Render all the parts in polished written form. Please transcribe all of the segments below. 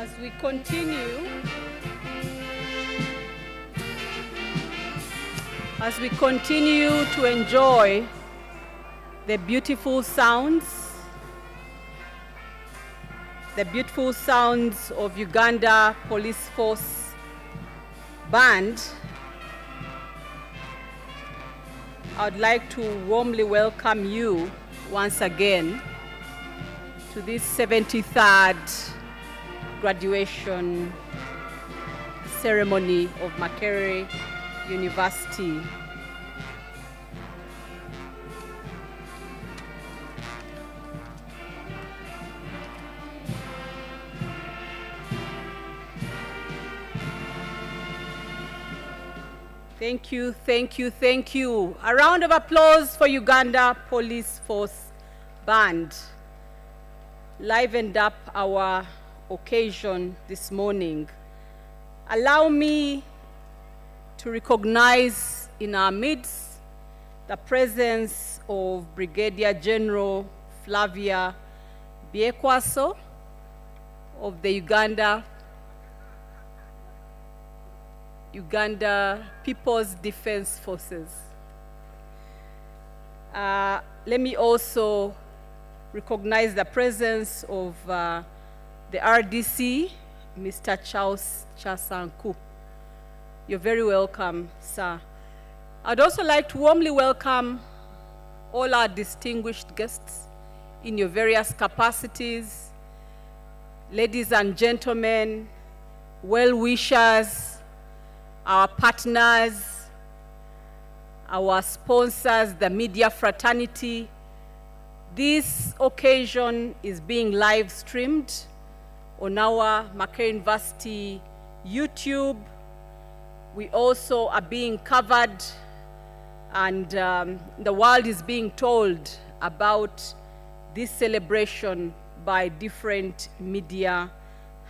As we continue, to enjoy the beautiful sounds of Uganda Police Force Band, I would like to warmly welcome you once again to this 73rd graduation ceremony of Makerere University. Thank you, thank you, thank you. A round of applause for Uganda Police Force Band. Livened up our occasion this morning. Allow me to recognize in our midst the presence of Brigadier General Flavia Biekwaso of the Uganda People's Defense Forces. Let me also recognize the presence of the RDC, Mr. Charles Chasanku. You're very welcome, sir. I'd also like to warmly welcome all our distinguished guests in your various capacities, ladies and gentlemen, well-wishers, our partners, our sponsors, the media fraternity. This occasion is being live streamed on our Makerere University YouTube. We also are being covered, and the world is being told about this celebration by different media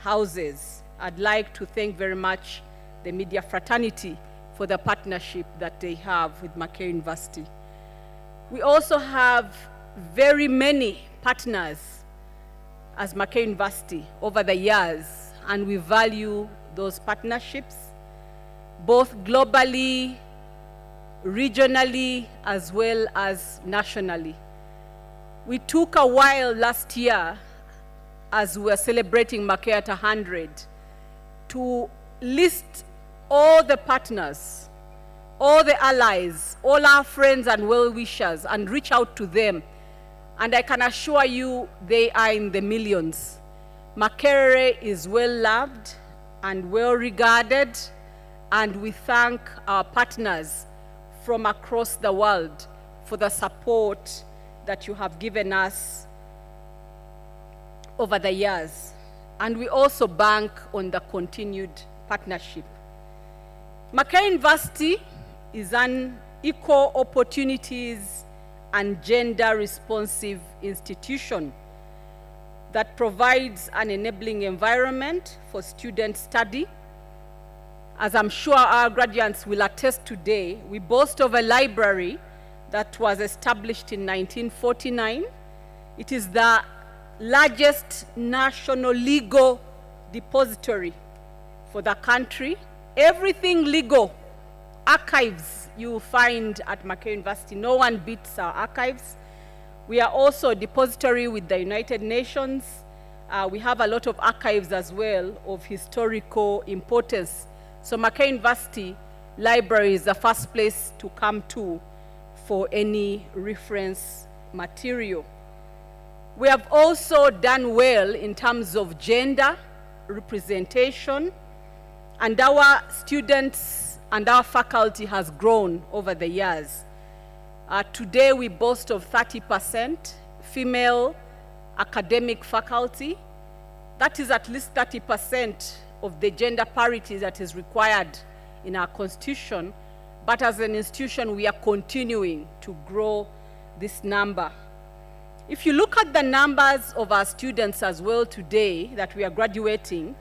houses. I'd like to thank very much the media fraternity for the partnership that they have with Makerere University. We also have very many partners as Makerere University over the years, and we value those partnerships, both globally, regionally, as well as nationally. We took a while last year, as we were celebrating Makerere at 100, to list all the partners, all the allies, all our friends and well-wishers, and reach out to them. And I can assure you they are in the millions. Makerere is well-loved and well-regarded, and we thank our partners from across the world for the support that you have given us over the years. And we also bank on the continued partnership. Makerere University is an equal opportunities and gender-responsive institution that provides an enabling environment for student study. As I'm sure our graduates will attest today, we boast of a library that was established in 1949. It is the largest national legal depository for the country. Everything legal, archives you will find at Makerere University. No one beats our archives. We are also a depository with the United Nations. We have a lot of archives as well of historical importance. So Makerere University Library is the first place to come to for any reference material. We have also done well in terms of gender representation, and our students and our faculty has grown over the years. Today we boast of 30% female academic faculty. That is at least 30% of the gender parity that is required in our constitution. But as an institution, we are continuing to grow this number. If you look at the numbers of our students as well today that we are graduating,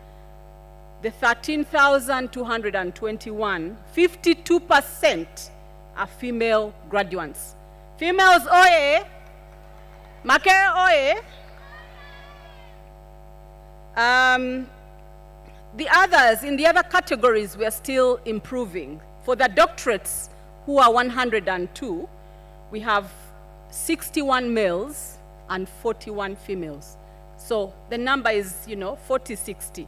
the 13,221, 52% are female graduates. Females, oye! Makerere, oye! The others, in the other categories, we are still improving. For the doctorates, who are 102, we have 61 males and 41 females. So the number is, 40-60.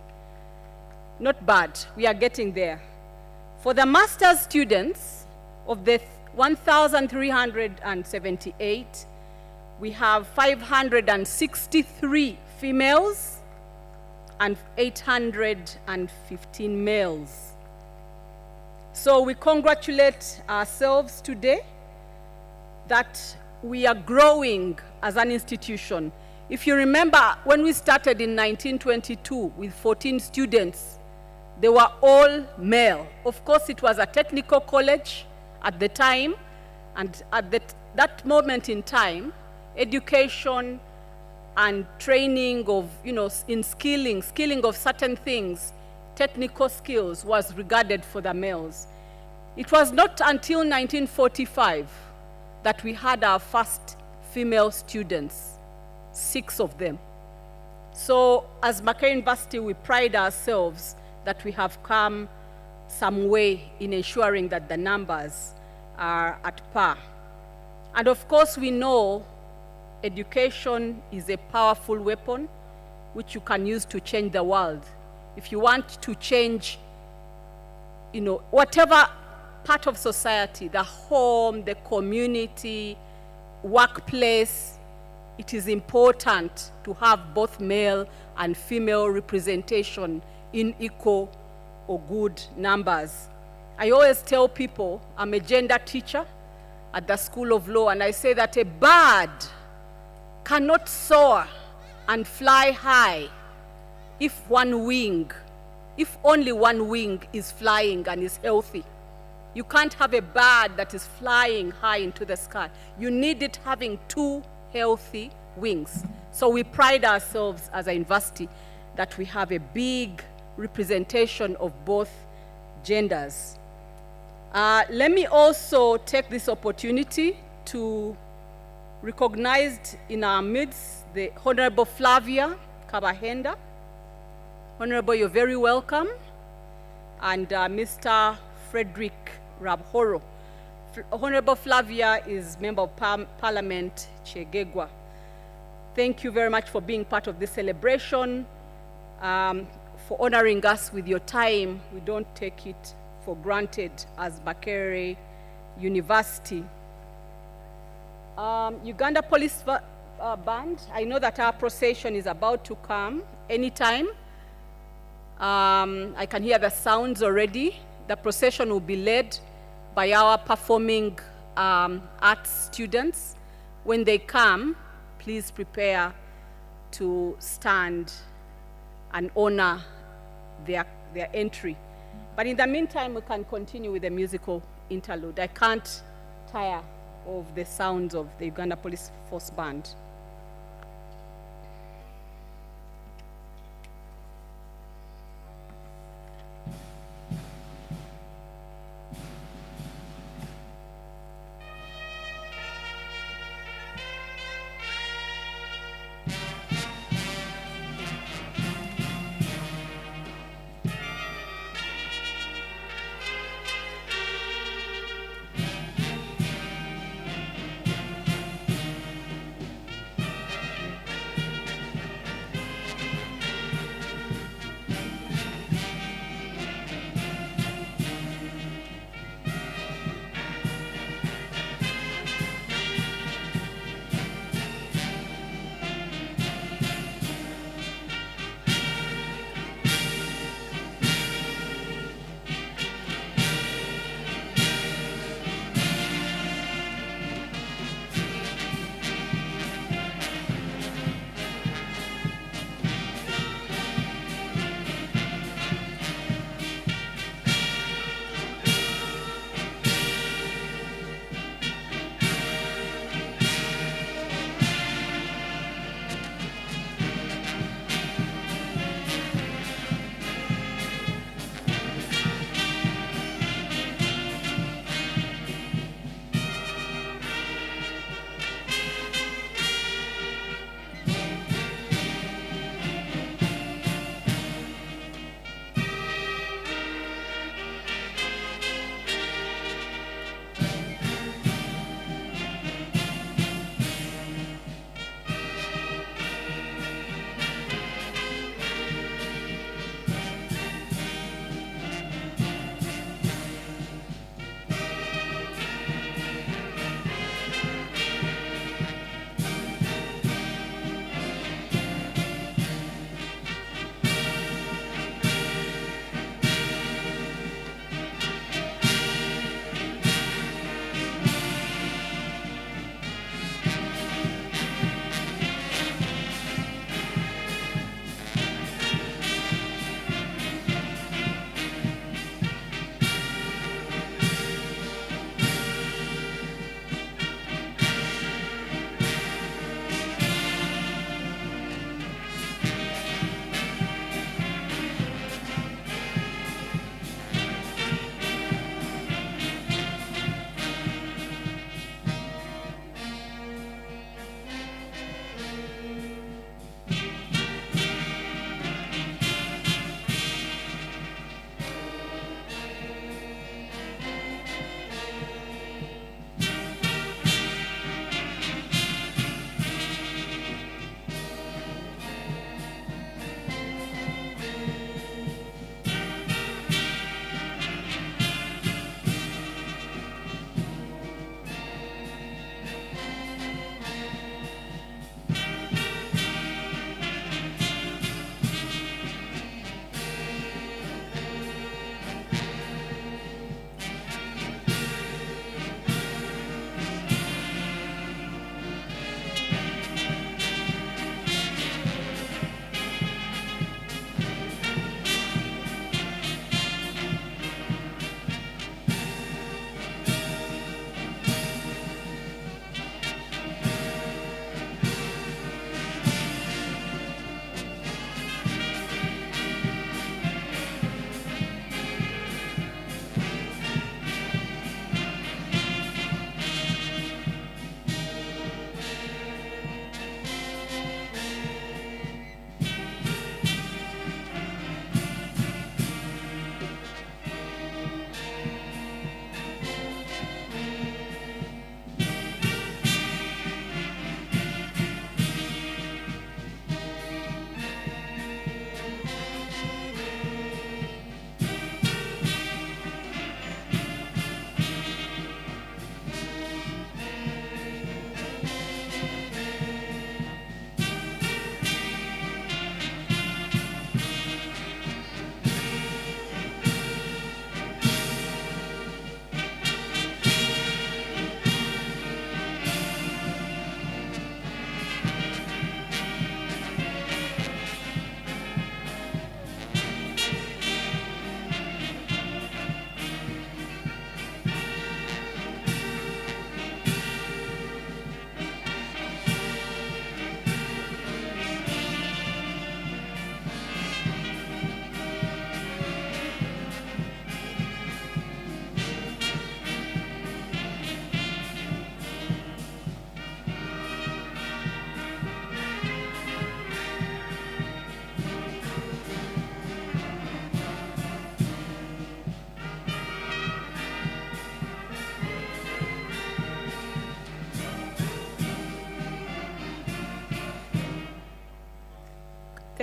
Not bad, we are getting there. For the master's students, of the 1,378, we have 563 females and 815 males. So we congratulate ourselves today that we are growing as an institution. If you remember, when we started in 1922 with 14 students, they were all male. Of course, it was a technical college at the time, and at that moment in time, education and training of, in skilling of certain things, technical skills, was regarded for the males. It was not until 1945 that we had our first female students, 6 of them. So as Makerere University, we pride ourselves that we have come some way in ensuring that the numbers are at par. And of course, we know education is a powerful weapon which you can use to change the world. If you want to change, whatever part of society, the home, the community, workplace, it is important to have both male and female representation in equal or good numbers. I always tell people, I'm a gender teacher at the School of Law, and I say that a bird cannot soar and fly high if only one wing is flying and is healthy. You can't have a bird that is flying high into the sky. You need it having 2 healthy wings. So we pride ourselves as a university that we have a big representation of both genders. Let me also take this opportunity to recognize in our midst the Honorable Flavia Kabahenda. Honorable, you're very welcome. And Mr. Frederick Rabhoro. Honorable Flavia is Member of Parliament Chegegwa. Thank you very much for being part of this celebration, for honoring us with your time. We don't take it for granted as Makerere University. Uganda Police Band, I know that our procession is about to come anytime. I can hear the sounds already. The procession will be led by our performing arts students. When they come, please prepare to stand and honor their entry. But in the meantime, we can continue with the musical interlude. I can't tire of the sounds of the Uganda Police Force Band.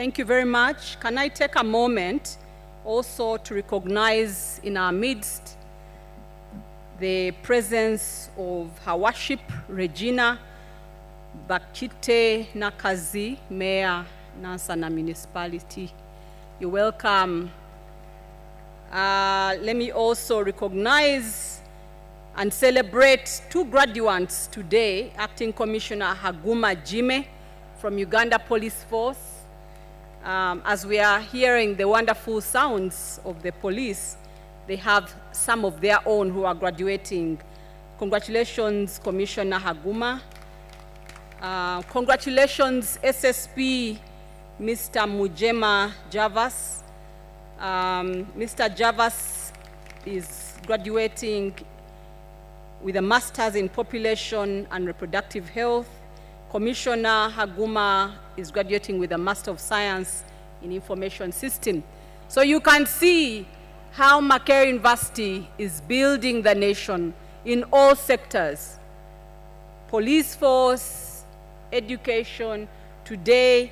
Thank you very much. Can I take a moment also to recognize in our midst the presence of Her Worship Regina Bakite Nakazi, Mayor, Nansana Municipality. You're welcome. Let me also recognize and celebrate two graduates today, Acting Commissioner Haguma Jime from Uganda Police Force. As we are hearing the wonderful sounds of the police, they have some of their own who are graduating. Congratulations, Commissioner Haguma. Congratulations, SSP, Mr. Mujema Javas. Mr. Javas is graduating with a Master's in Population and Reproductive Health. Commissioner Haguma is graduating with a Master of Science in Information System. So you can see how Makerere University is building the nation in all sectors. Police force, education. Today,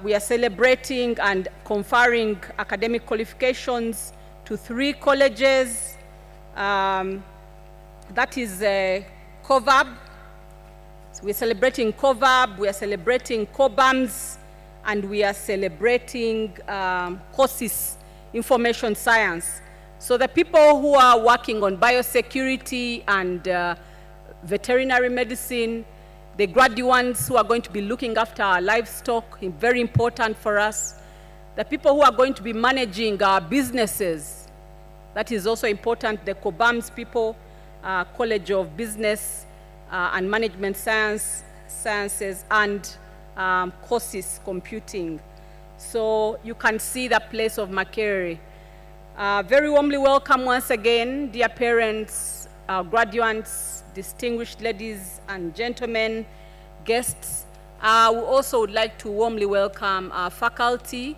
we are celebrating and conferring academic qualifications to 3 colleges. That is COVAB. So we're celebrating COVAB, we are celebrating COBAMS, and we are celebrating courses, information science. So the people who are working on biosecurity and veterinary medicine, the graduates who are going to be looking after our livestock, very important for us. The people who are going to be managing our businesses, that is also important. The COBAMS people, College of Business and Management Sciences, and courses, computing. So you can see the place of Makerere. Very warmly welcome once again, dear parents, graduates, distinguished ladies and gentlemen, guests. We also would like to warmly welcome our faculty,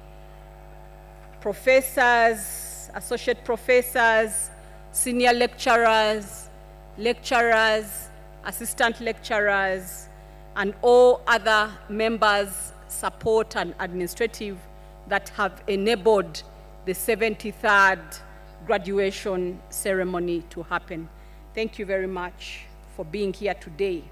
professors, associate professors, senior lecturers, assistant lecturers, and all other members, support and administrative that have enabled the 73rd graduation ceremony to happen. Thank you very much for being here today.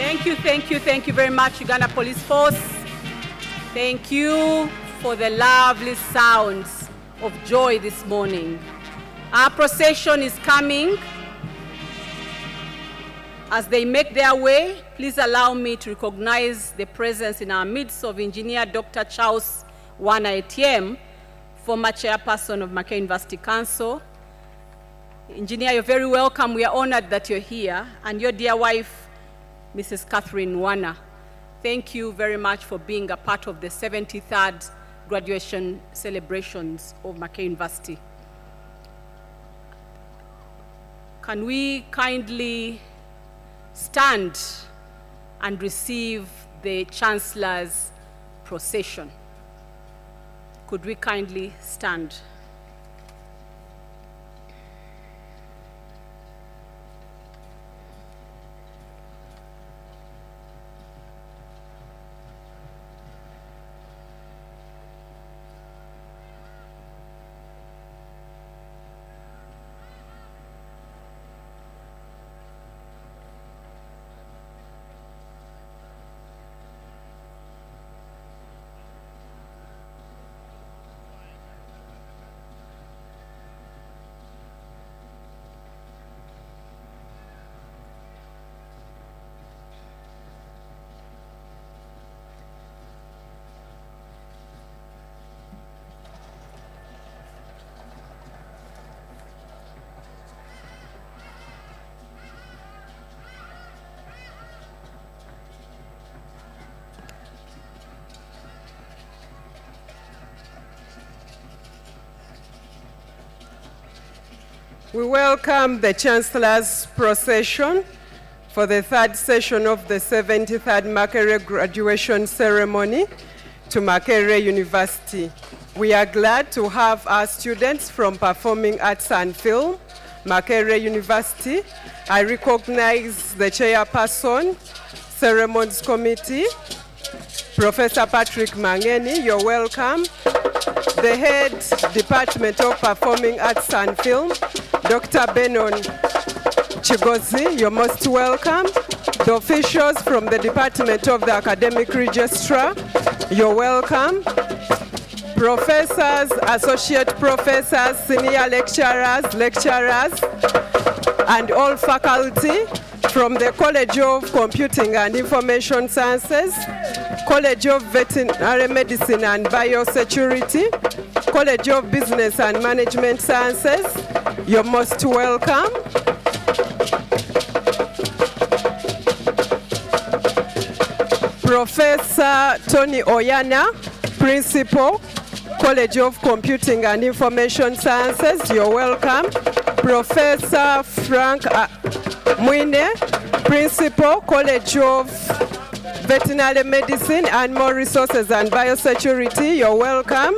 Thank you very much, Uganda Police Force. Thank you for the lovely sounds of joy this morning. Our procession is coming. As they make their way, please allow me to recognize the presence in our midst of Engineer Dr. Charles Wana ATM, former chairperson of Makerere University Council. Engineer, you're very welcome. We are honored that you're here. And your dear wife, Mrs. Catherine Wana. Thank you very much for being a part of the 73rd graduation celebrations of Makerere University. Can we kindly stand and receive the Chancellor's procession? Could we kindly stand? We welcome the Chancellor's procession for the third session of the 73rd Makerere graduation ceremony to Makerere University. We are glad to have our students from Performing Arts and Film, Makerere University. I recognize the Chairperson, Ceremonies Committee, Professor Patrick Mangeni, you're welcome. The Head Department of Performing Arts and Film, Dr. Benon Chigozi, you're most welcome. The officials from the Department of the Academic Registrar, you're welcome. Professors, associate professors, senior lecturers, and all faculty from the College of Computing and Information Sciences, College of Veterinary Medicine and Biosecurity, College of Business and Management Sciences, you're most welcome. Professor Tony Oyana, Principal, College of Computing and Information Sciences, you're welcome. Professor Frank Mwine, Principal, College of Veterinary Medicine, Animal Resources and Biosecurity, you're welcome.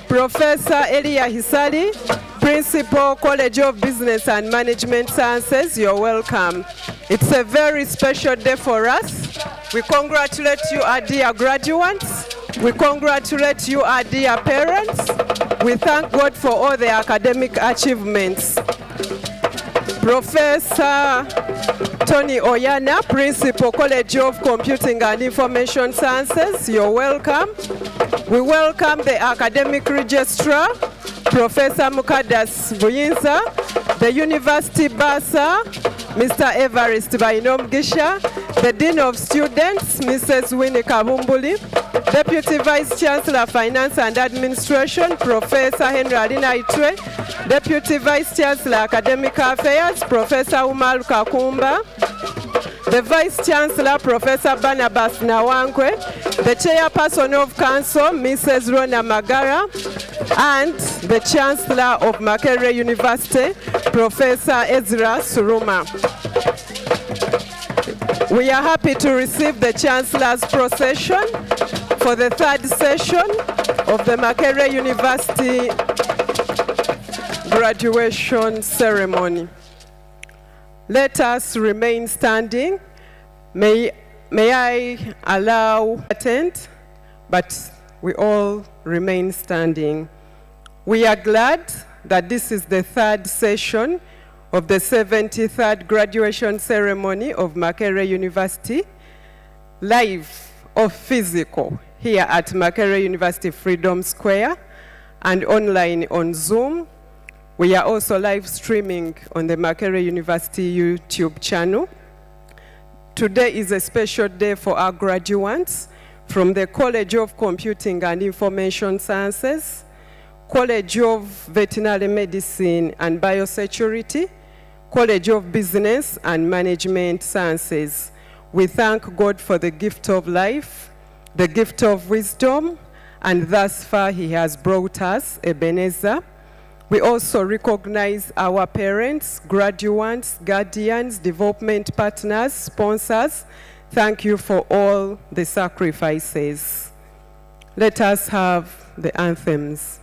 Professor Elia Hisali, Principal, College of Business and Management Sciences, you're welcome. It's a very special day for us. We congratulate you, our dear graduates. We congratulate you, our dear parents. We thank God for all the academic achievements. Professor Tony Oyana, Principal, College of Computing and Information Sciences, you're welcome. We welcome the Academic Registrar, Professor Mukadas Buyinza, the University Bursar, Mr. Evarist Bainomgisha, the Dean of Students, Mrs. Winnie Kabumbuli, Deputy Vice Chancellor, Finance and Administration, Professor Henry Alinaitwe, Deputy Vice Chancellor, Academic Affairs, Professor Umar Kakumba, the Vice Chancellor, Professor Barnabas Nawankwe, the Chairperson of Council, Mrs. Rona Magara, and the Chancellor of Makerere University, Professor Ezra Suruma. We are happy to receive the Chancellor's procession for the third session of the Makerere University graduation ceremony. Let us remain standing. May I allow attend, but we all remain standing. We are glad that this is the third session of the 73rd graduation ceremony of Makerere University, live or physical, here at Makerere University Freedom Square and online on Zoom. We are also live streaming on the Makerere University YouTube channel. Today is a special day for our graduates from the College of Computing and Information Sciences, College of Veterinary Medicine and Biosecurity, College of Business and Management Sciences. We thank God for the gift of life, the gift of wisdom, and thus far He has brought us Ebenezer. We also recognize our parents, graduates, guardians, development partners, sponsors. Thank you for all the sacrifices. Let us have the anthems.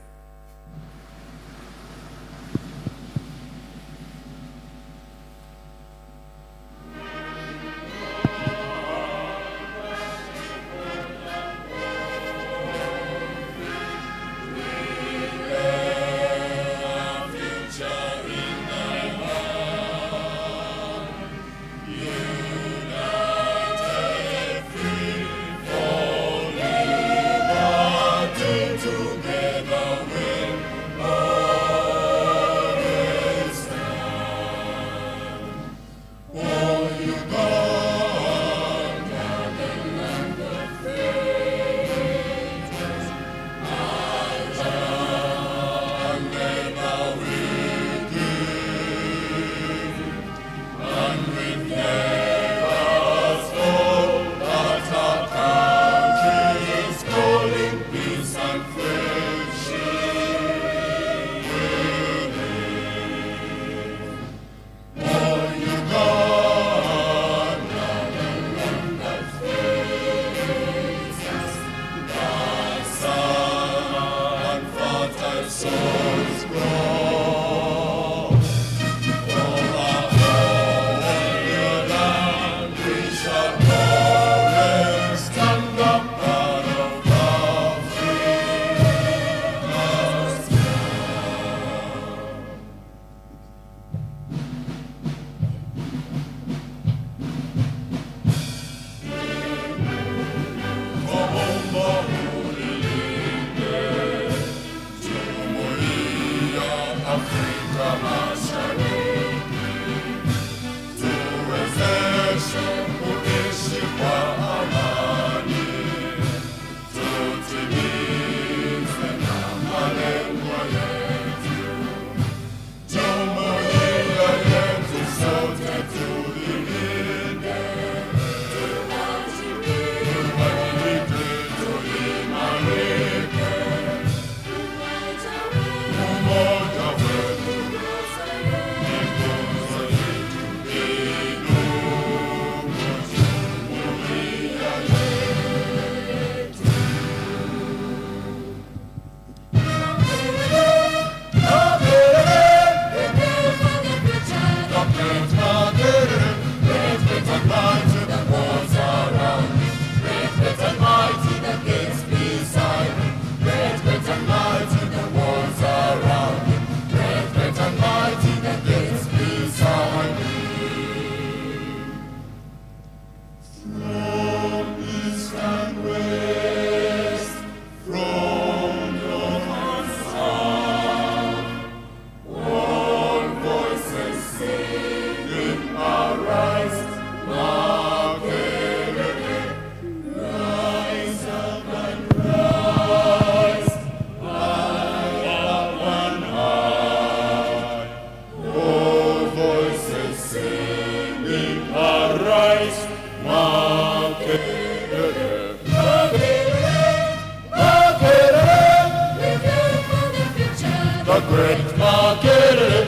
The great Makerere,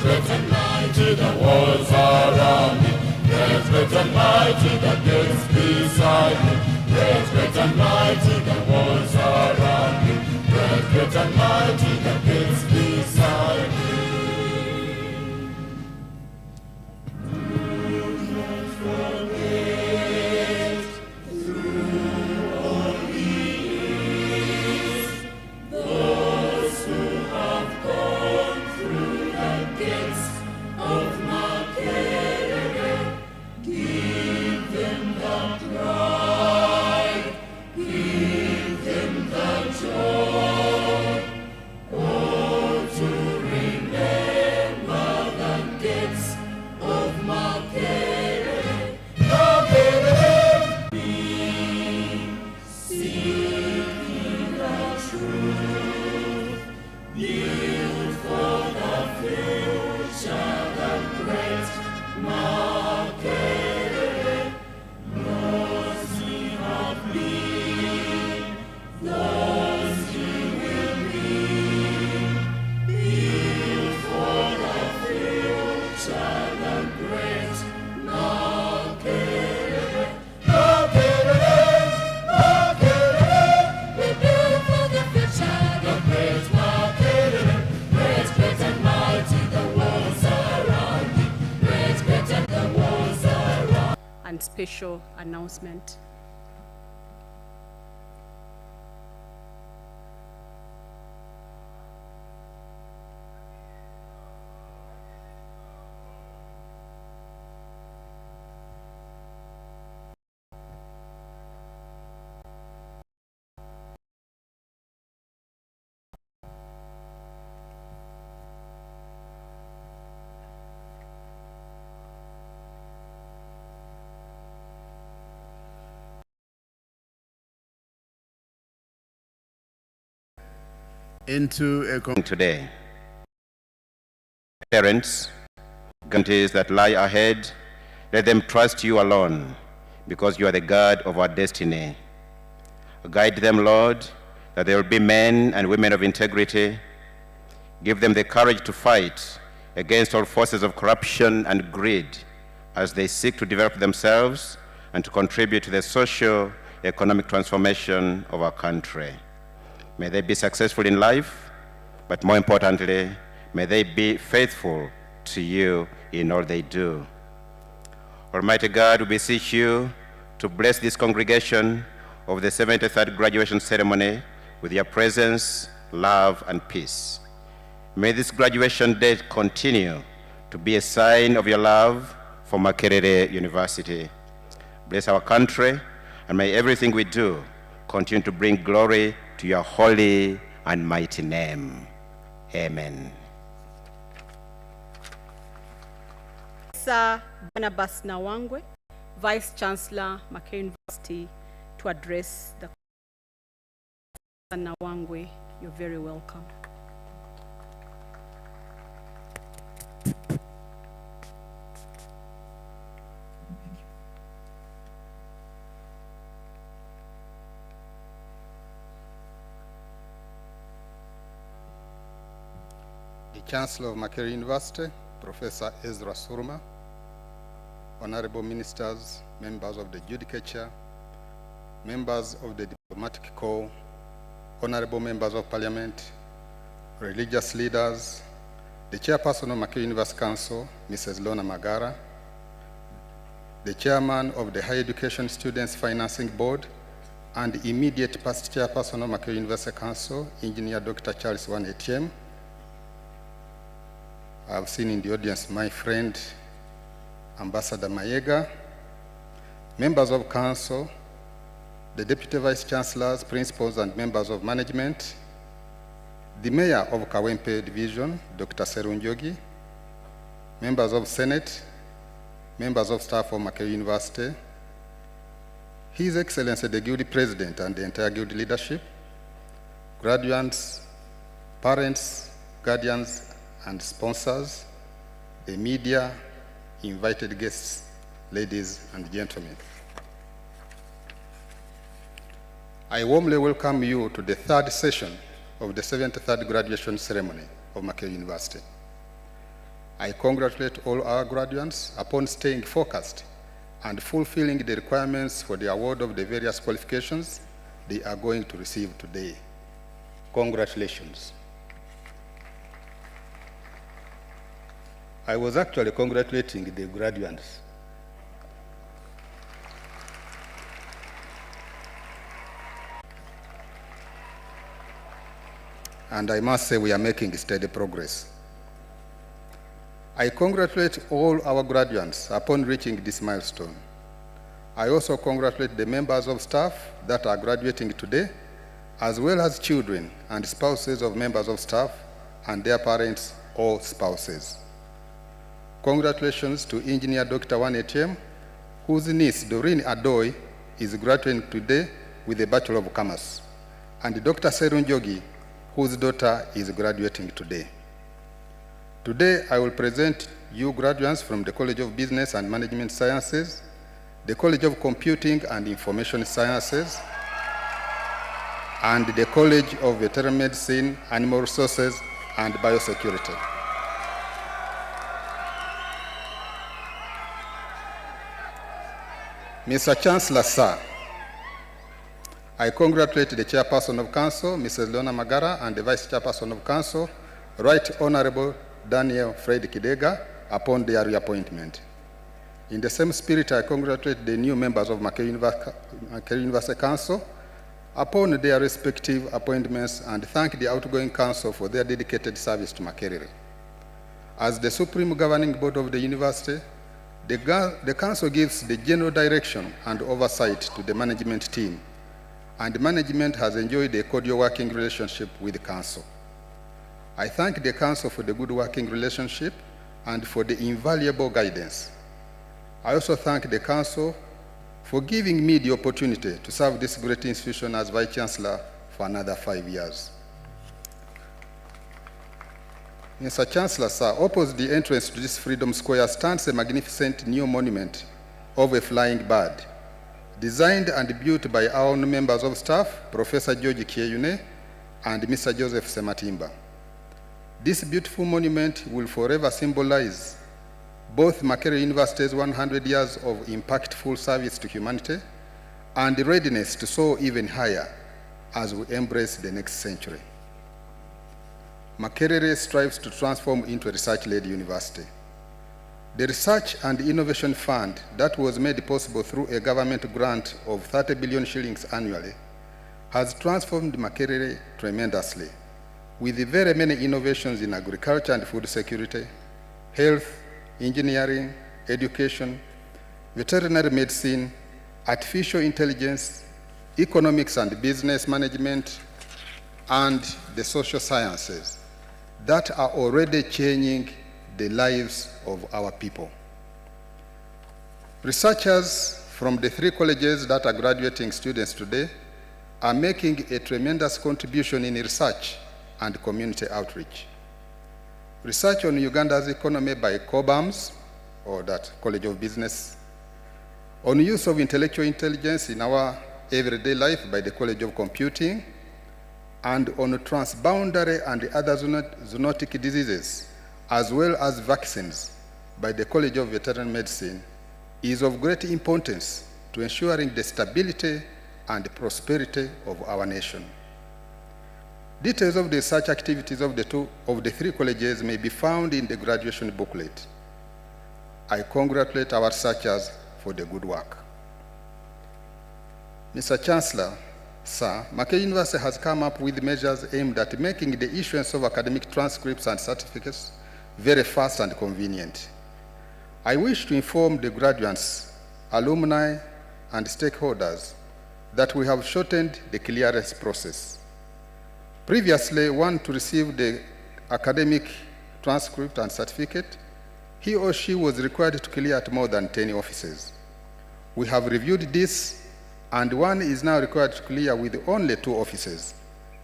great and mighty, the walls around me. Great and mighty, the gates beside me. Great and mighty, the walls around me. Great and mighty, the gates beside me. and special announcement. Into a today. Parents, guarantees that lie ahead, let them trust you alone, because you are the God of our destiny. Guide them, Lord, that they will be men and women of integrity. Give them the courage to fight against all forces of corruption and greed as they seek to develop themselves and to contribute to the socio-economic transformation of our country. May they be successful in life, but more importantly, may they be faithful to you in all they do. Almighty God, we beseech you to bless this congregation of the 73rd graduation ceremony with your presence, love, and peace. May this graduation day continue to be a sign of your love for Makerere University. Bless our country, and may everything we do continue to bring glory to your holy and mighty name. Amen. Sir Barnabas Nawangwe, Vice Chancellor, Makerere University, to address the Nawangwe. You're very welcome. The Chancellor of Makerere University, Professor Ezra Surma, Honorable Ministers, members of the Judicature, members of the Diplomatic Corps, Honorable Members of Parliament, religious leaders, the Chairperson of Makerere University Council, Mrs. Lona Magara, the Chairman of the Higher Education Students Financing Board, and the immediate past Chairperson of Makerere University Council, Engineer Dr. Charles Wan Etienne. I've seen in the audience my friend, Ambassador Mayega, members of council, the deputy vice chancellors, principals, and members of management, the mayor of Kawempe Division, Dr. Serunjogi, members of Senate, members of staff of Makerere University, His Excellency the Guild President and the entire Guild leadership, graduates, parents, guardians, and sponsors, the media, invited guests, ladies and gentlemen. I warmly welcome you to the third session of the 73rd graduation ceremony of Makerere University. I congratulate all our graduates upon staying focused and fulfilling the requirements for the award of the various qualifications they are going to receive today. Congratulations. I was actually congratulating the graduates. And I must say we are making steady progress. I congratulate all our graduates upon reaching this milestone. I also congratulate the members of staff that are graduating today, as well as children and spouses of members of staff and their parents or spouses. Congratulations to Engineer Dr. Wan Etienne, whose niece, Doreen Adoy, is graduating today with a Bachelor of Commerce, and Dr. Serunjogi, whose daughter is graduating today. Today, I will present you graduates from the College of Business and Management Sciences, the College of Computing and Information Sciences, and the College of Veterinary Medicine, Animal Resources, and Biosecurity. Mr. Chancellor, sir, I congratulate the Chairperson of Council, Mrs. Lona Magara, and the Vice Chairperson of Council, Right Honorable Daniel Fred Kidega, upon their reappointment. In the same spirit, I congratulate the new members of Makerere University Council upon their respective appointments and thank the outgoing council for their dedicated service to Makerere. As the Supreme Governing Board of the University, the council gives the general direction and oversight to the management team, and management has enjoyed a cordial working relationship with the council. I thank the council for the good working relationship and for the invaluable guidance. I also thank the council for giving me the opportunity to serve this great institution as Vice Chancellor for another 5 years. Mr. Chancellor, sir, opposite the entrance to this Freedom Square stands a magnificent new monument of a flying bird, designed and built by our own members of staff, Professor George Kieyune and Mr. Joseph Sematimba. This beautiful monument will forever symbolize both Makerere University's 100 years of impactful service to humanity and the readiness to soar even higher as we embrace the next century. Makerere strives to transform into a research-led university. The Research and Innovation Fund that was made possible through a government grant of 30 billion shillings annually has transformed Makerere tremendously, with very many innovations in agriculture and food security, health, engineering, education, veterinary medicine, artificial intelligence, economics and business management, and the social sciences that are already changing the lives of our people. Researchers from the 3 colleges that are graduating students today are making a tremendous contribution in research and community outreach. Research on Uganda's economy by COBAMS, or that College of Business, on use of intellectual intelligence in our everyday life by the College of Computing, and on transboundary and other zoonotic diseases, as well as vaccines by the College of Veterinary Medicine, is of great importance to ensuring the stability and prosperity of our nation. Details of the research activities of the 3 colleges may be found in the graduation booklet. I congratulate our researchers for the good work. Mr. Chancellor, sir, Makerere University has come up with measures aimed at making the issuance of academic transcripts and certificates very fast and convenient. I wish to inform the graduates, alumni, and stakeholders that we have shortened the clearance process. Previously, one to receive the academic transcript and certificate, he or she was required to clear at more than 10 offices. We have reviewed this, and one is now required to clear with only 2 offices,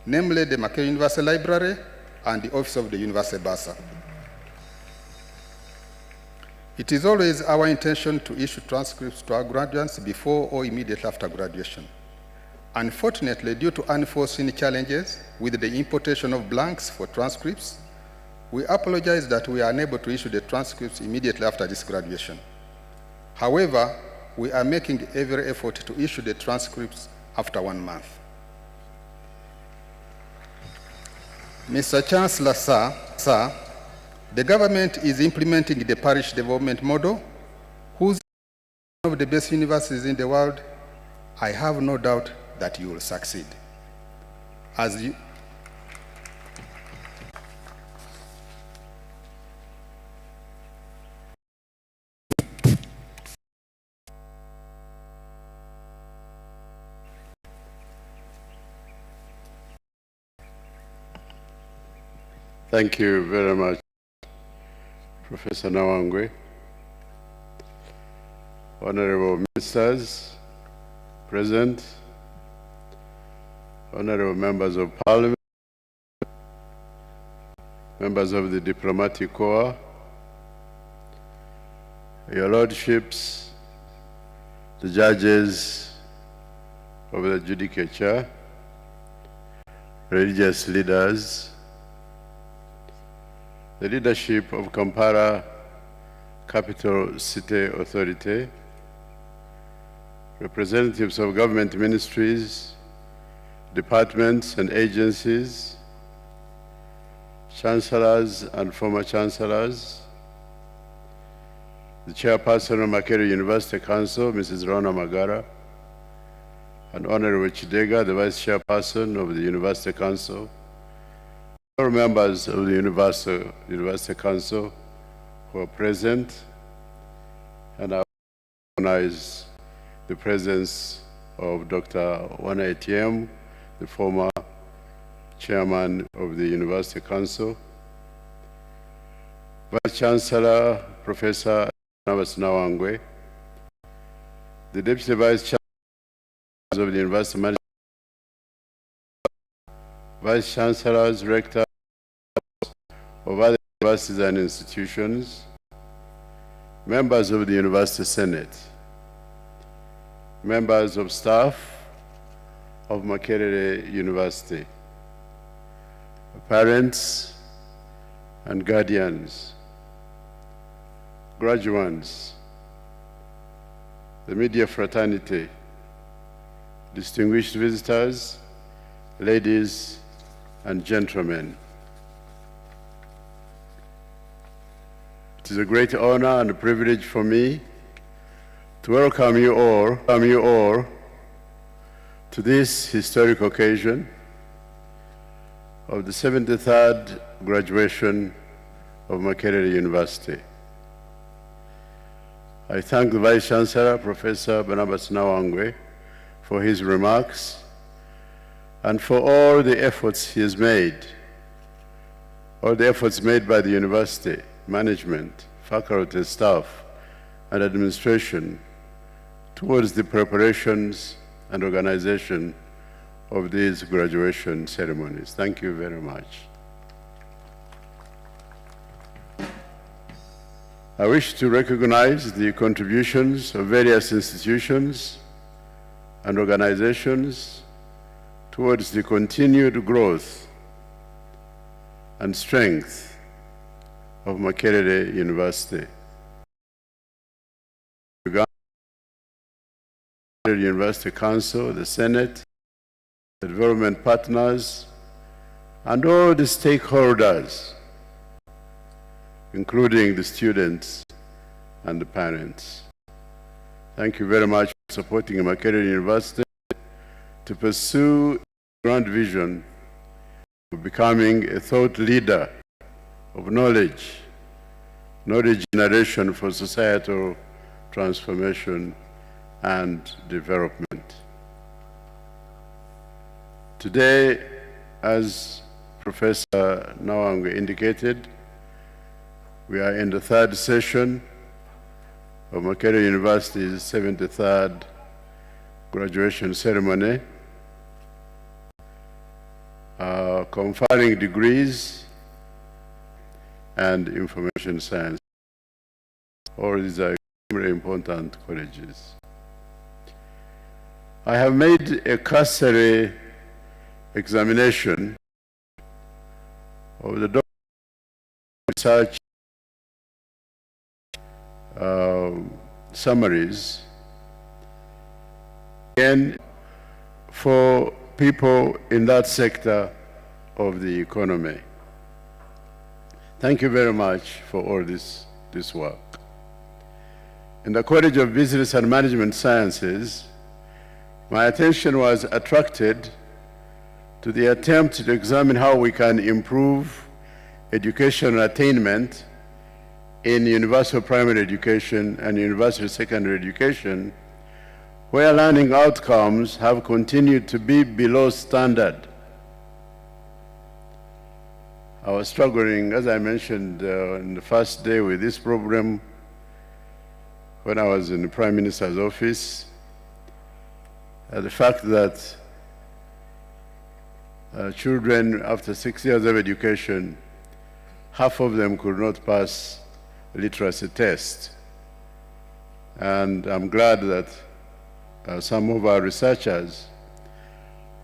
namely the Makerere University Library and the Office of the University Bursar. It is always our intention to issue transcripts to our graduates before or immediately after graduation. Unfortunately, due to unforeseen challenges with the importation of blanks for transcripts, we apologize that we are unable to issue the transcripts immediately after this graduation. However, we are making every effort to issue the transcripts after 1 month. Mr. Chancellor, sir, the government is implementing the parish development model, whose one of the best universities in the world. I have no doubt that you will succeed. As you Thank you very much, Professor Nawangwe. Honorable ministers present, honorable members of parliament, members of the diplomatic corps, your lordships, the judges of the judicature, religious leaders, the leadership of Kampala Capital City Authority, representatives of government ministries, departments and agencies, chancellors and former chancellors, the Chairperson of Makerere University Council, Mrs. Rona Magara, and Honorable Chidega, the Vice Chairperson of the University Council, all members of the University Council who are present, and I recognize the presence of Dr. Wana Etienne, the former Chairman of the University Council, Vice Chancellor, Professor Barnabas Nawangwe, the Deputy Vice Chancellor of the University Management, Vice Chancellors, Rectors of other universities and institutions, members of the University Senate, members of staff of Makerere University, parents and guardians, graduates, the media fraternity, distinguished visitors, ladies and gentlemen. It is a great honor and a privilege for me to welcome you all to this historic occasion of the 73rd graduation of Makerere University. I thank the Vice Chancellor, Professor Barnabas Nawangwe, for his remarks and for all the efforts he has made, all the efforts made by the university, management, faculty, staff, and administration towards the preparations and organization of these graduation ceremonies. Thank you very much. I wish to recognize the contributions of various institutions and organizations towards the continued growth and strength of Makerere University. The University Council, the Senate, the development partners, and all the stakeholders, including the students and the parents. Thank you very much for supporting Makerere University to pursue the grand vision of becoming a thought leader of knowledge generation for societal transformation and development. Today, as Professor Nawangwe indicated, we are in the third session of Makerere University's 73rd graduation ceremony, conferring degrees and information science. All these are very important colleges. I have made a cursory examination of the research summaries, again, for people in that sector of the economy. Thank you very much for all this work. In the College of Business and Management Sciences, my attention was attracted to the attempt to examine how we can improve educational attainment in universal primary education and universal secondary education, where learning outcomes have continued to be below standard. I was struggling, as I mentioned in the first day, with this problem when I was in the Prime Minister's office. The fact that children after 6 years of education, half of them could not pass a literacy test. And I'm glad that some of our researchers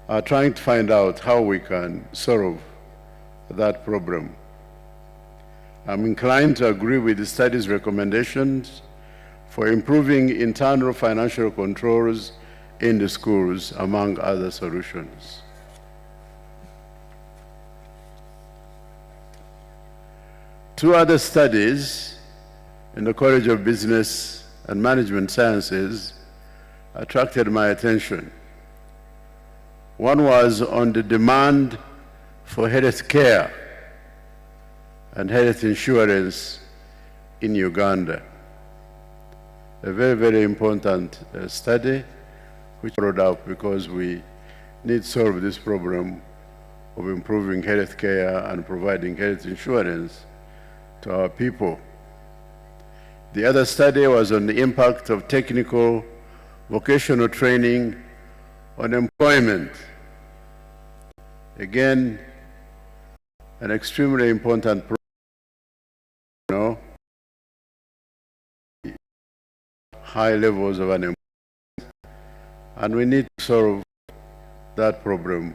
are trying to find out how we can solve that problem. I'm inclined to agree with the study's recommendations for improving internal financial controls in the schools, among other solutions. Two other studies in the College of Business and Management Sciences attracted my attention. One was on the demand for health care and health insurance in Uganda. A very, very important study which brought up because we need to solve this problem of improving health care and providing health insurance to our people. The other study was on the impact of technical vocational training on employment. Again, an extremely important problem, high levels of unemployment, and we need to solve that problem,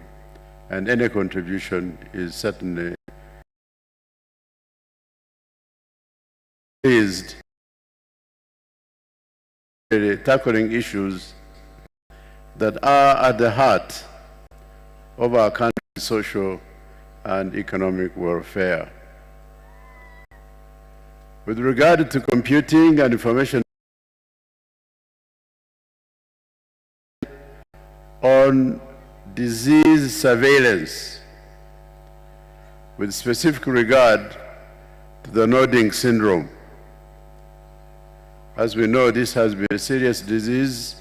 and any contribution is certainly pleased tackling issues that are at the heart of our country's social and economic welfare. With regard to computing and information on disease surveillance, with specific regard to the nodding syndrome. As we know, this has been a serious disease,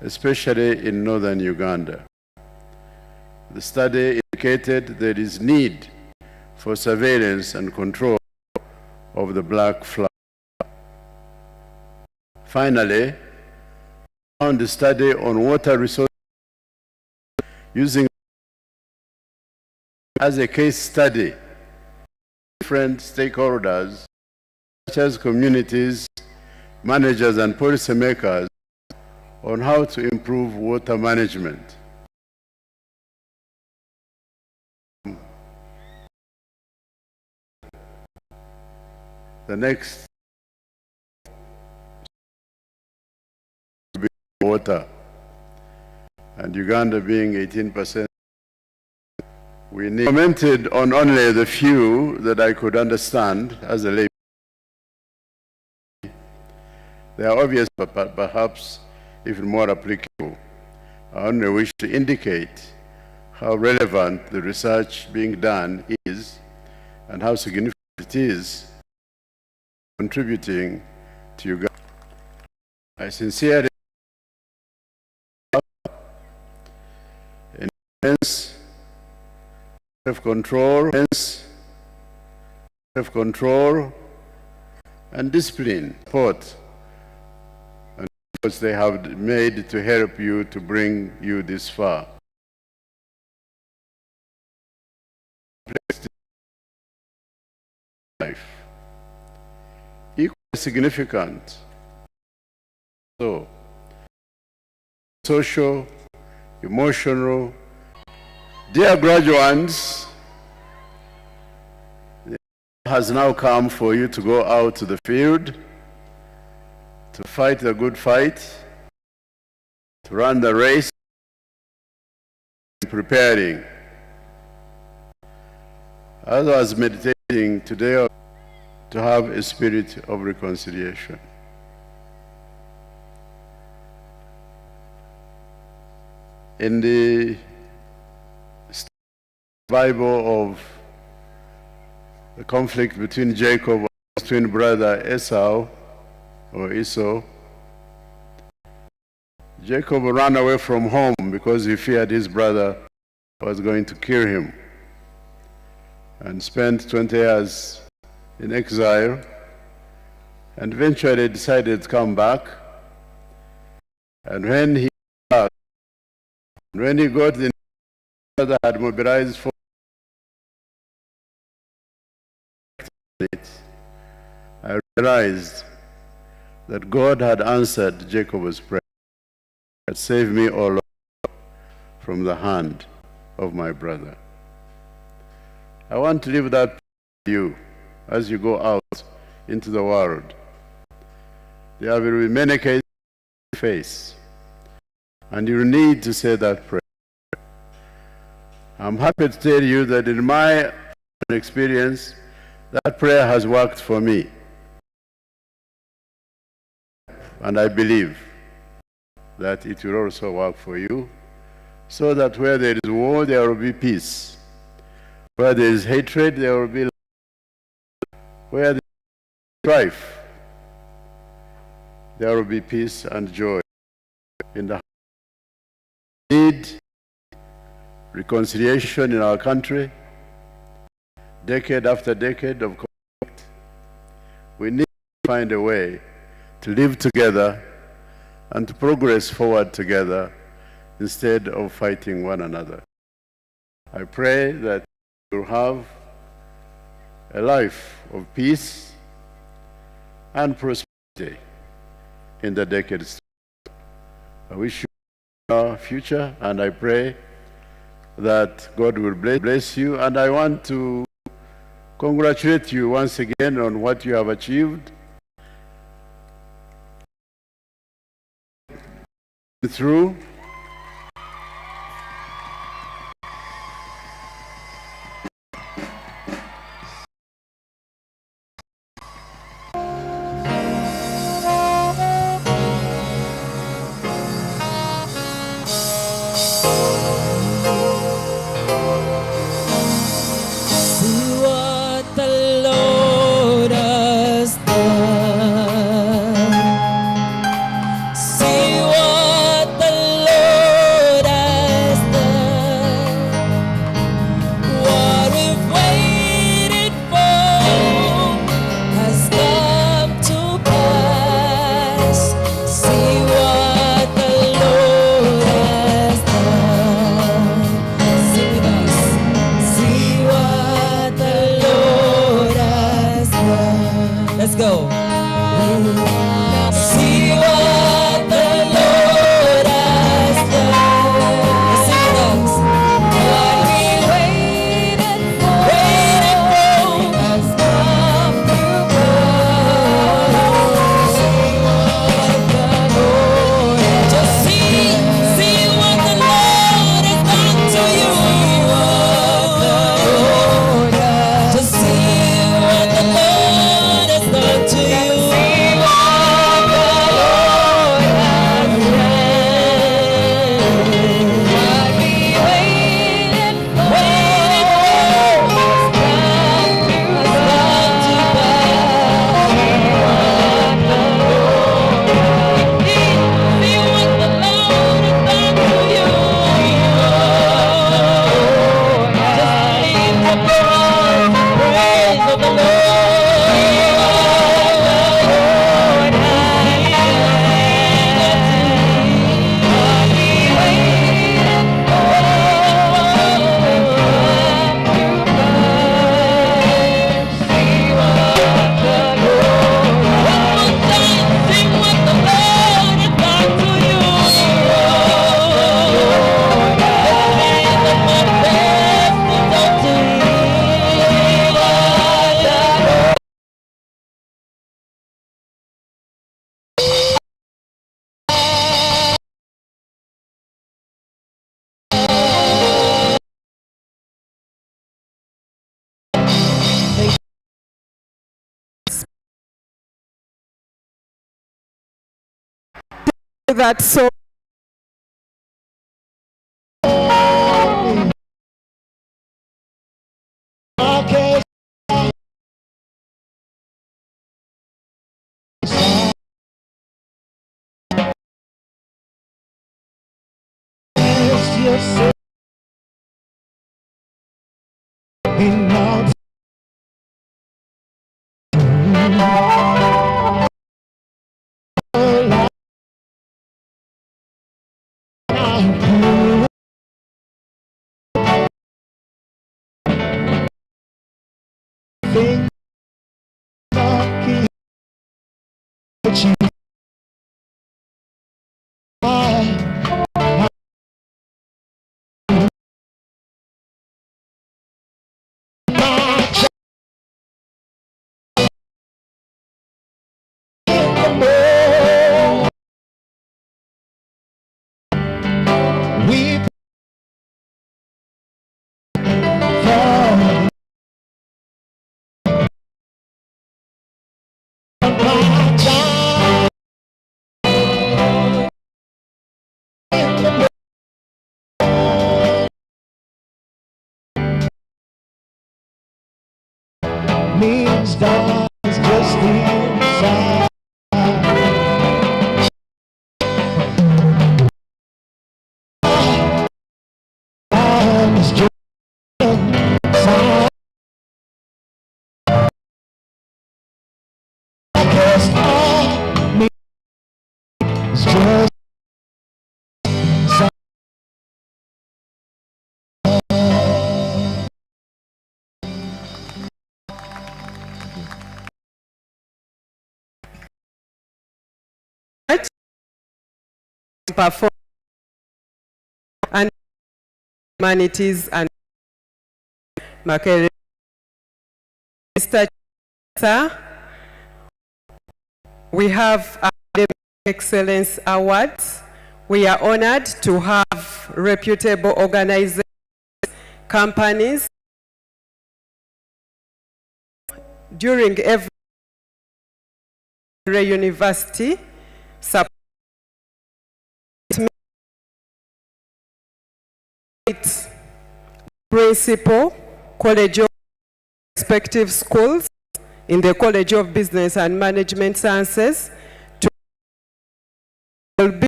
especially in northern Uganda. The study indicated there is need for surveillance and control of the black fly. Finally, on the study on water resources using as a case study different stakeholders such as communities, managers and policymakers on how to improve water management. The next will be water, and Uganda being 18%. We commented on only the few that I could understand as a lay. They are obvious, but perhaps even more applicable. I only wish to indicate how relevant the research being done is and how significant it is contributing to Uganda. I sincerely self-control and discipline, support, and efforts they have made to help you to bring you this far. Life. Equally significant. So, social, emotional. Dear graduates, the time has now come for you to go out to the field, to fight the good fight, to run the race, preparing. As I was meditating today, to have a spirit of reconciliation. In the Bible of the conflict between Jacob and his twin brother Esau, or Esau, Jacob ran away from home because he feared his brother was going to kill him, and spent 20 years in exile, and eventually decided to come back. And when he got the brother had mobilized for it, I realized that God had answered Jacob's prayer, had saved me, O Lord, from the hand of my brother. I want to leave that to you as you go out into the world. There will be many cases you face, and you need to say that prayer. I'm happy to tell you that in my experience, that prayer has worked for me. and I believe that it will also work for you, so that where there is war, there will be peace. Where there is hatred, there will be love. Where there is strife, there will be peace and joy. In the need reconciliation in our country, decade after decade of conflict, we need to find a way to live together and to progress forward together instead of fighting one another. I pray that you'll have a life of peace and prosperity in the decades. I wish you a future, and I pray that God will bless you, and I want to congratulate you once again on what you have achieved through that so means dance just inside. Dance just inside. I guess all means just perform and humanities and Makerere. Mr. Chancellor, we have Academic Excellence Awards. We are honored to have reputable organizations, companies during every university support principal, College of respective schools in the College of Business and Management Sciences to be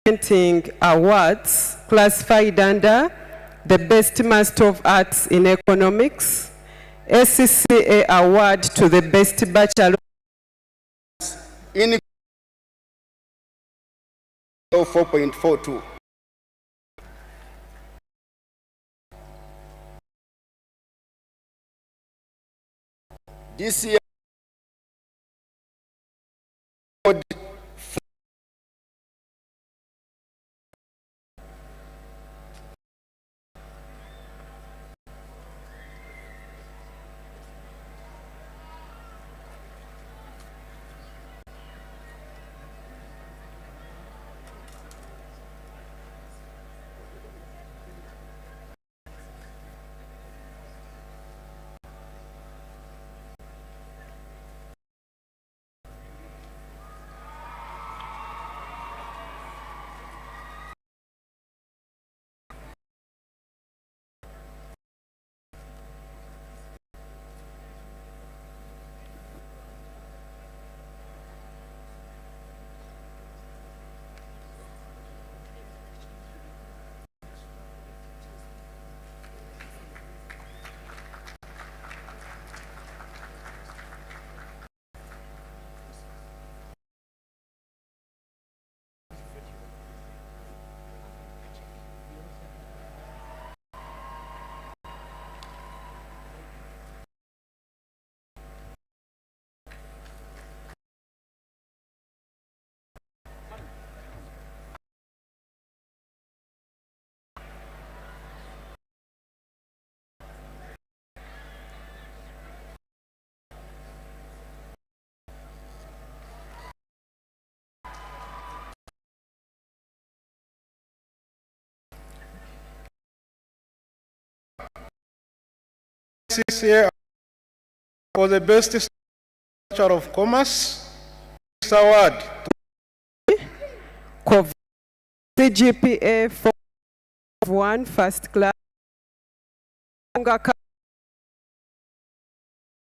presenting awards classified under the Best Master of Arts in Economics, SCCA Award to the Best Bachelor in 4.42. This year, CCA for the Best Bachelor of Commerce. This award CGPA 4.1 first class,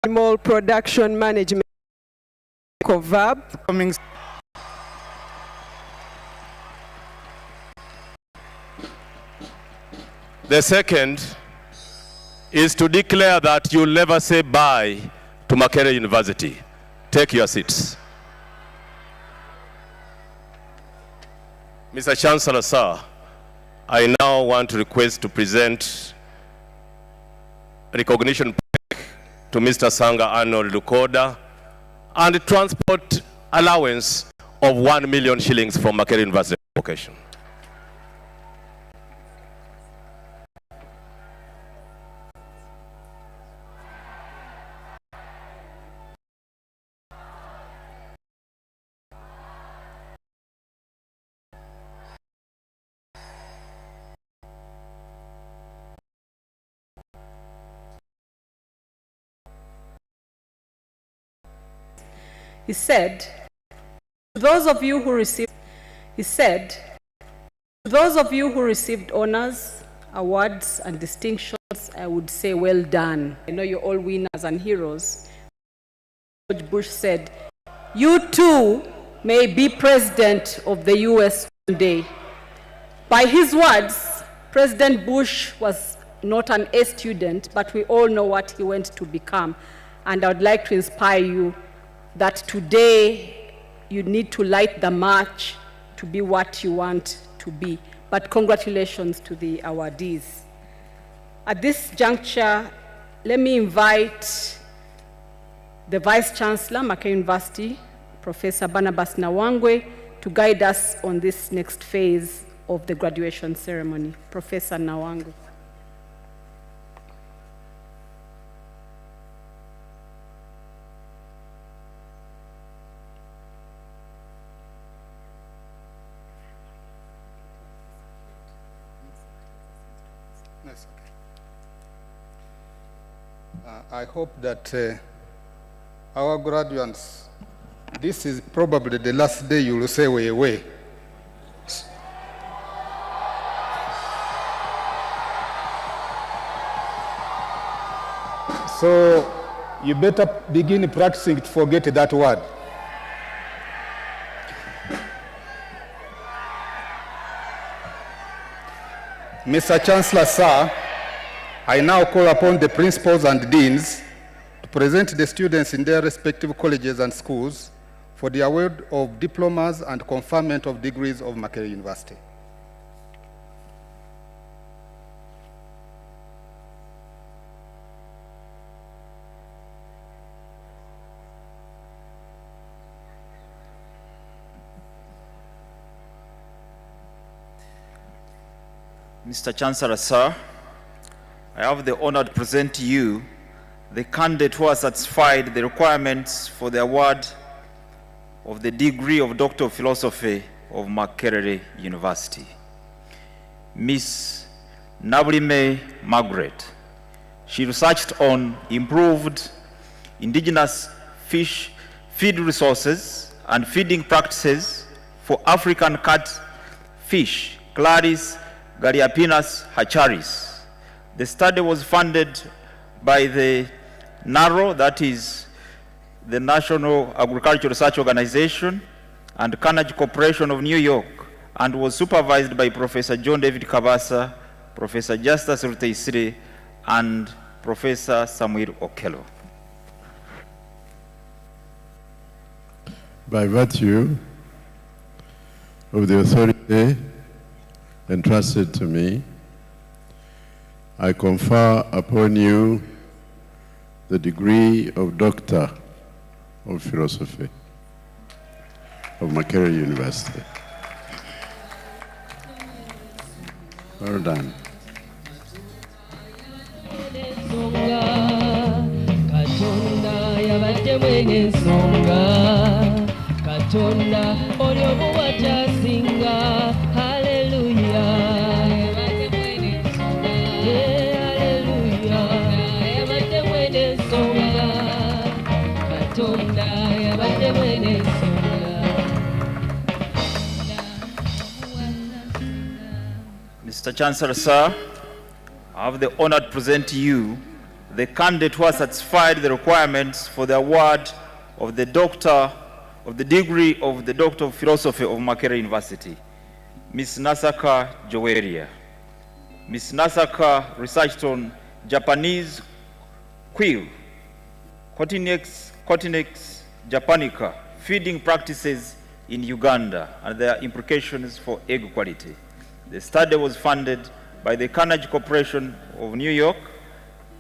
animal production management, COVAB. The second is to declare that you'll never say bye to Makerere University. Take your seats. Mr. Chancellor, sir, I now want to request to present recognition plaque to Mr. Sanga Arnold Lukoda and a transport allowance of 1 million shillings from Makerere University Education. He said, to those of you who received honors, awards, and distinctions, I would say well done. I know you're all winners and heroes, George Bush said, "You too may be president of the US one day." By his words, President Bush was not an A student, but we all know what he went to become. And I would like to inspire you that today you need to light the match to be what you want to be. But congratulations to the awardees. At this juncture, let me invite the Vice Chancellor, Makerere University, Professor Barnabas Nawangwe, to guide us on this next phase of the graduation ceremony. Professor Nawangwe. That's okay. I hope that our graduates, this is probably the last day you will say way. So you better begin practicing to forget that word. Mr. Chancellor, sir, I now call upon the principals and deans to present the students in their respective colleges and schools for the award of diplomas and conferment of degrees of Makerere University. Mr. Chancellor, sir, I have the honor to present to you the candidate who has satisfied the requirements for the award of the degree of Doctor of Philosophy of Makerere University. Miss Nabulime Margaret. She researched on improved indigenous fish feed resources and feeding practices for African catfish, Claris Gariapinus hacharis. The study was funded by the NARO, that is the National Agricultural Research Organization, and Carnegie Corporation of New York, and was supervised by Professor John David Kabasa, Professor Justus Ruteisiri, and Professor Samuel Okello. By virtue of the authority entrusted to me, I confer upon you the degree of Doctor of Philosophy of Makerere University. Well done. Mr. Chancellor, sir, I have the honor to present to you the candidate who has satisfied the requirements for the award of the degree of the Doctor of Philosophy of Makerere University, Ms. Nasaka Joweria. Ms. Nasaka researched on Japanese quail, Cotinex japonica, feeding practices in Uganda and their implications for egg quality. The study was funded by the Carnegie Corporation of New York,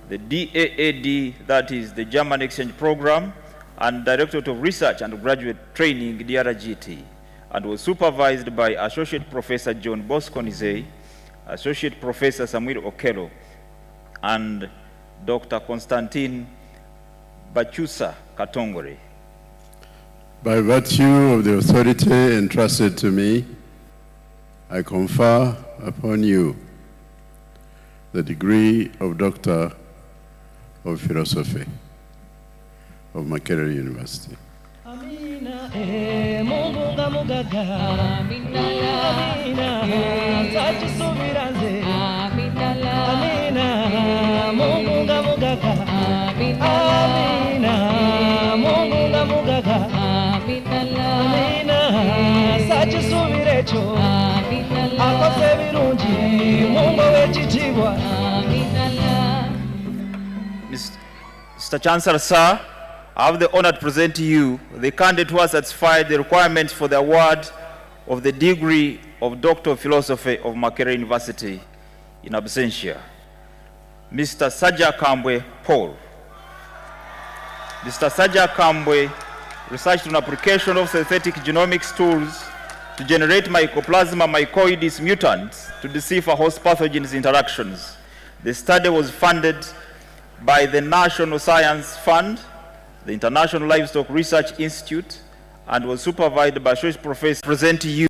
the DAAD, that is the German Exchange Program, and Directorate of Research and Graduate Training, DRGT, and was supervised by Associate Professor John Bosco Nizei, Associate Professor Samuel Okello, and Dr. Constantine Bachusa Katongore. By virtue of the authority entrusted to me, I confer upon you the degree of Doctor of Philosophy of Makerere University. Amina, Mungu mugaga. Amina, Amina, Amina, Mungu mugaga. Amina, Mungu ekyo akoze ebirungi mungo w'ekitiibwa. Mr. Chancellor, sir, I have the honor to present to you the candidate who has satisfied the requirements for the award of the degree of Doctor of Philosophy of Makerere University in absentia. Mr. Saja Kambwe Paul. Mr. Saja Kambwe researched on application of synthetic genomics tools to generate mycoplasma mycoides mutants to decipher host pathogens interactions. The study was funded by the National Science Fund, the International Livestock Research Institute, and was supervised by Associate Professor. Present to you